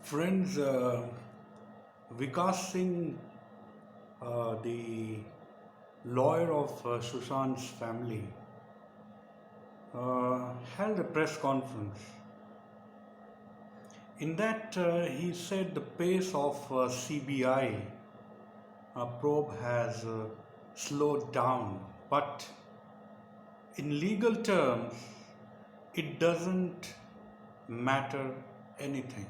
Friends, Vikas Singh, the lawyer of Sushant's family, held a press conference. In that, he said the pace of CBI probe has slowed down, but in legal terms, it doesn't matter anything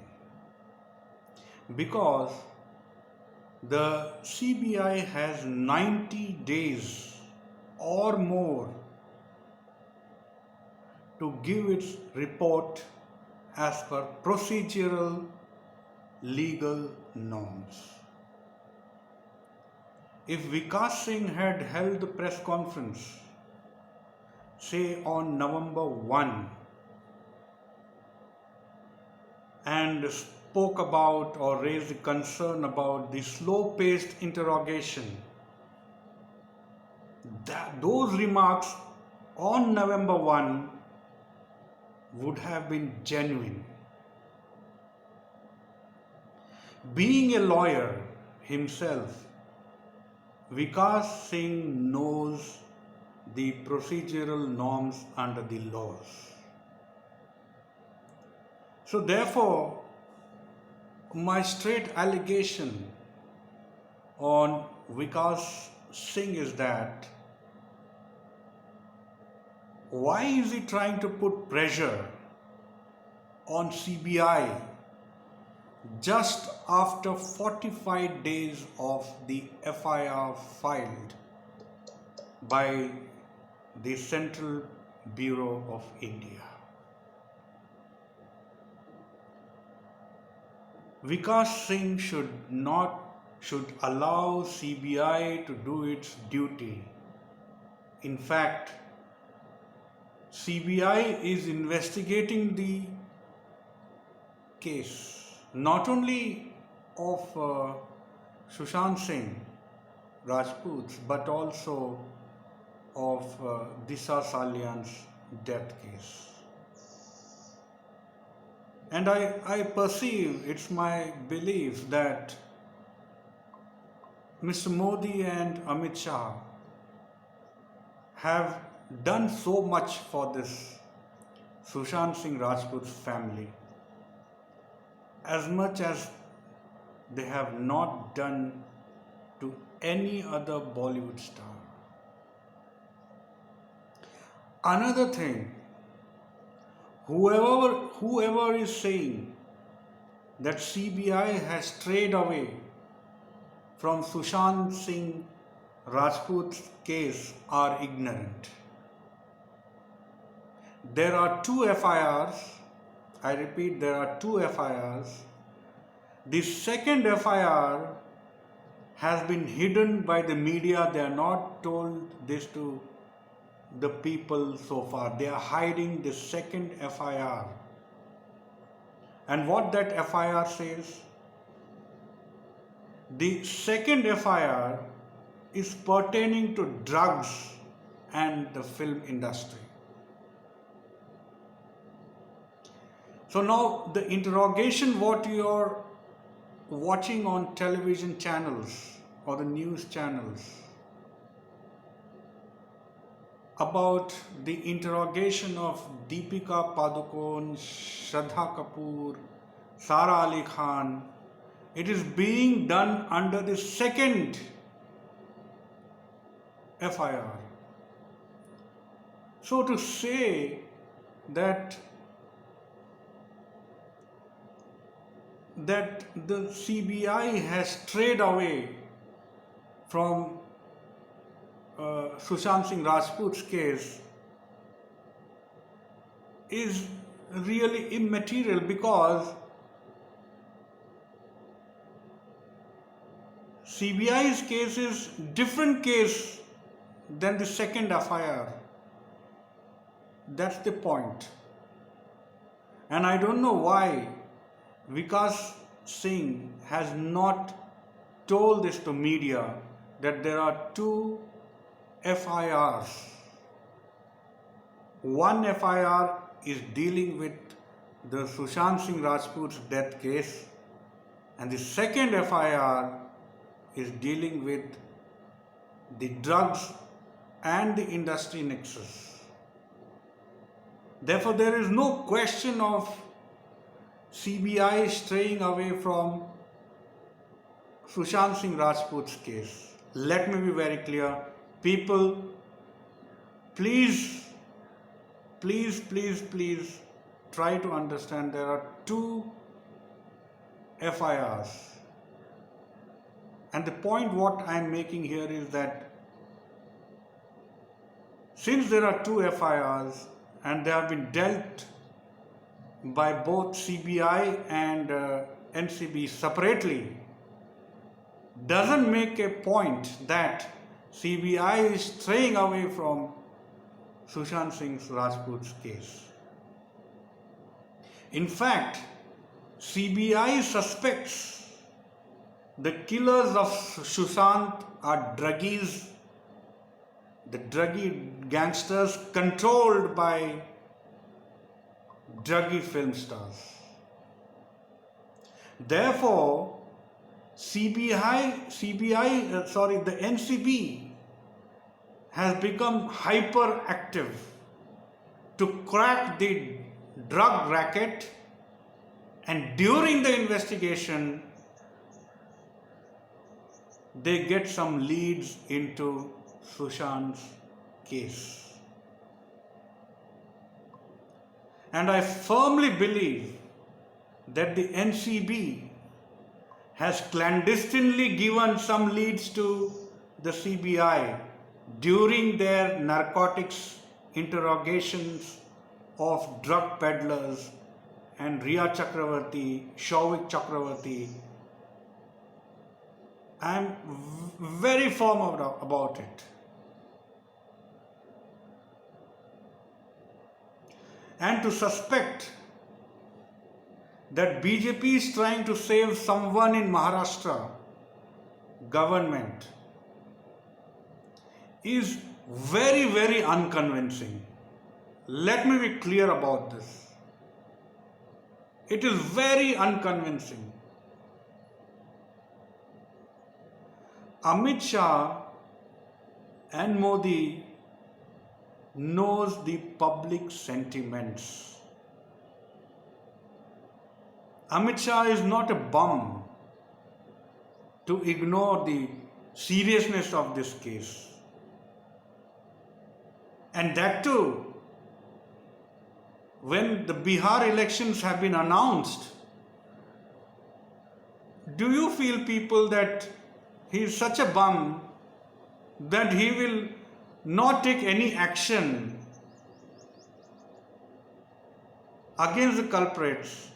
because the CBI has 90 days or more to give its report as per procedural legal norms. If Vikas Singh had held the press conference, say on November 1, and spoke about or raised a concern about the slow-paced interrogation, those remarks on November 1 would have been genuine. Being a lawyer himself, Vikas Singh knows the procedural norms under the laws. So therefore, my straight allegation on Vikas Singh is that why is he trying to put pressure on CBI just after 45 days of the FIR filed by the Central Bureau of India? Vikas Singh should allow CBI to do its duty. In fact, CBI is investigating the case not only of Sushant Singh Rajput but also of Disha Salyan's death case. And I perceive, it's my belief that Mr. Modi and Amit Shah have done so much for this Sushant Singh Rajput's family as much as they have not done to any other Bollywood star. Another thing, whoever is saying that CBI has strayed away from Sushant Singh Rajput's case are ignorant. There are two FIRs. I repeat, there are two FIRs. The second FIR has been hidden by the media. They are not told this to the people so far. They are hiding the second FIR. And what that FIR says? The second FIR is pertaining to drugs and the film industry. So now the interrogation what you are watching on television channels or the news channels about the interrogation of Deepika Padukone, Shraddha Kapoor, Sara Ali Khan, it is being done under the second FIR. So to say that the CBI has strayed away from Sushant Singh Rajput's case is really immaterial because CBI's case is different case than the second FIR. That's the point. And I don't know why Vikas Singh has not told this to media that there are two FIRs. One FIR is dealing with the Sushant Singh Rajput's death case And the second FIR is dealing with the drugs and the industry nexus. Therefore, there is no question of CBI straying away from Sushant Singh Rajput's case. Let me be very clear. People, please try to understand there are two FIRs. And the point what I am making here is that since there are two FIRs and they have been dealt by both CBI and NCB separately, doesn't make a point that CBI is straying away from Sushant Singh Rajput's case. In fact, CBI suspects the killers of Sushant are druggies, the druggie gangsters controlled by druggie film stars. Therefore, the NCB has become hyperactive to crack the drug racket, and during the investigation they get some leads into Sushant's case. And I firmly believe that the NCB has clandestinely given some leads to the CBI during their narcotics interrogations of drug peddlers and Riya Chakravarti, Shauvik Chakravarti. I am very firm about it. And to suspect that BJP is trying to save someone in Maharashtra government is very, very unconvincing. Let me be clear about this. It is very unconvincing. Amit Shah and Modi knows the public sentiments. Amit Shah is not a bum to ignore the seriousness of this case. And that too, when the Bihar elections have been announced, do you feel, people, that he is such a bum that he will not take any action against the culprits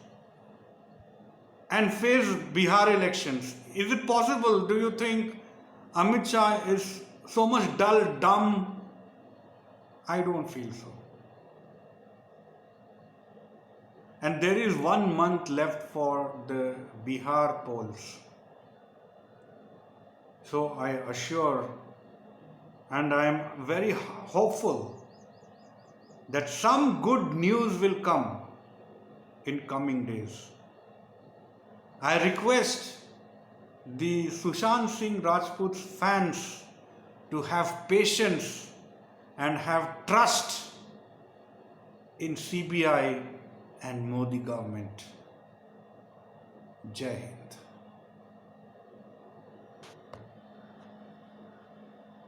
and face Bihar elections? Is it possible? Do you think Amit Shah is so much dull, dumb? I don't feel so. And there is 1 month left for the Bihar polls. So I assure, and I am very hopeful, that some good news will come in coming days. I request the Sushant Singh Rajput's fans to have patience and have trust in CBI and Modi government. Jai Hind.